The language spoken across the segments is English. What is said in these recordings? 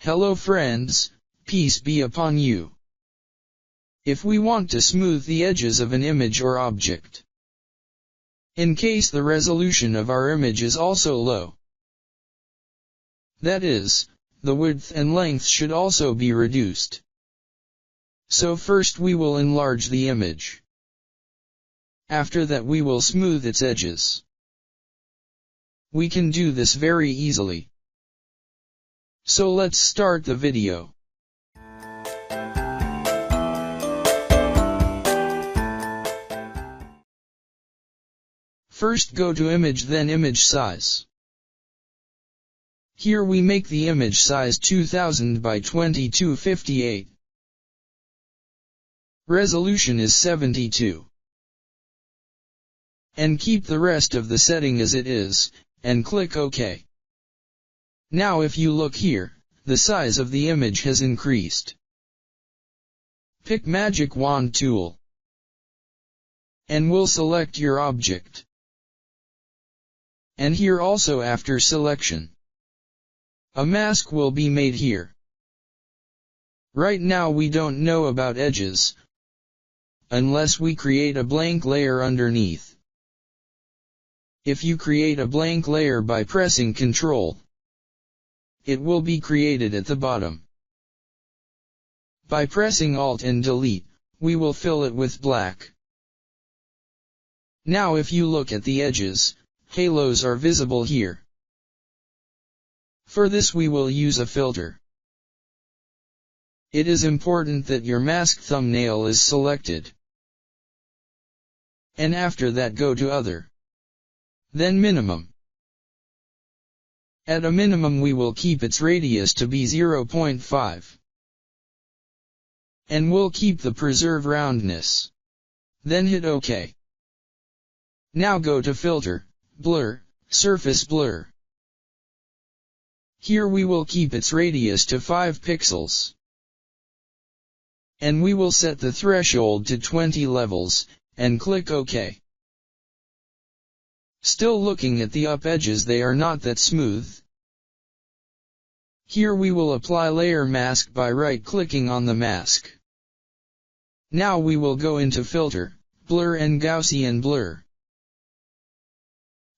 Hello friends, peace be upon you. If we want to smooth the edges of an image or object, in case the resolution of our image is also low, that is, the width and length should also be reduced. So first we will enlarge the image. After that we will smooth its edges. We can do this very easily. So let's start the video. First go to image, then image size. Here we make the image size 2000 by 2258. Resolution is 72. And keep the rest of the setting as it is, and click OK. Now if you look here, the size of the image has increased. Pick Magic Wand tool. And we'll select your object. And here also after selection, a mask will be made here. Right now we don't know about edges, unless we create a blank layer underneath. If you create a blank layer by pressing Ctrl, it will be created at the bottom. By pressing Alt and Delete, we will fill it with black. Now if you look at the edges, halos are visible here. For this we will use a filter. It is important that your mask thumbnail is selected. And after that go to Other. Then Minimum. At a minimum we will keep its radius to be 0.5. And we'll keep the preserve roundness. Then hit OK. Now go to Filter, Blur, Surface Blur. Here we will keep its radius to 5 pixels. And we will set the threshold to 20 levels, and click OK. Still looking at the up edges, they are not that smooth. Here we will apply layer mask by right-clicking on the mask. Now we will go into Filter, Blur and Gaussian Blur.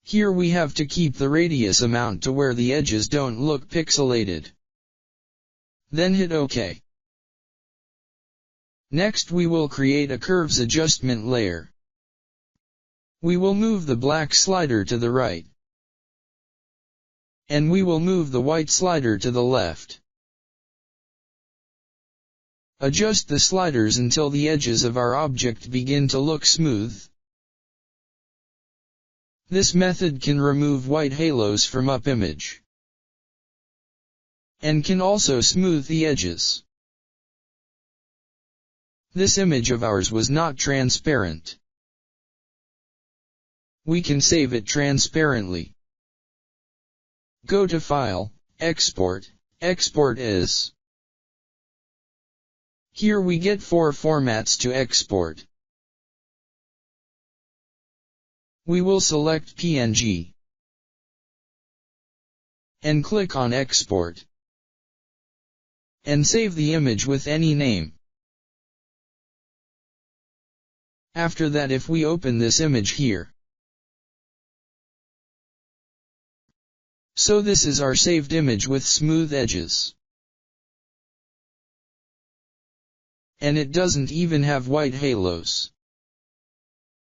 Here we have to keep the radius amount to where the edges don't look pixelated. Then hit OK. Next we will create a curves adjustment layer. We will move the black slider to the right. And we will move the white slider to the left. Adjust the sliders until the edges of our object begin to look smooth. This method can remove white halos from up image. And can also smooth the edges. This image of ours was not transparent. We can save it transparently. Go to File, Export, Export As. Here we get 4 formats to export. We will select PNG. And click on Export. And save the image with any name. After that if we open this image here. So this is our saved image with smooth edges. And it doesn't even have white halos.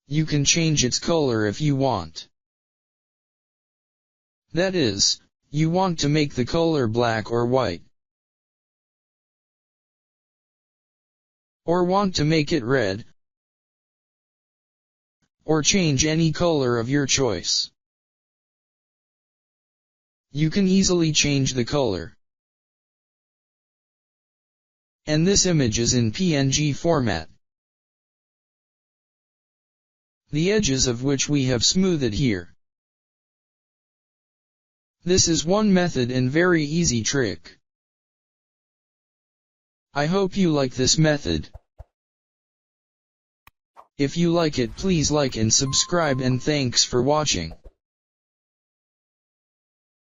You can change its color if you want. That is, you want to make the color black or white. Or want to make it red. Or change any color of your choice. You can easily change the color. And this image is in PNG format. The edges of which we have smoothed here. This is one method and very easy trick. I hope you like this method. If you like it, please like and subscribe, and thanks for watching.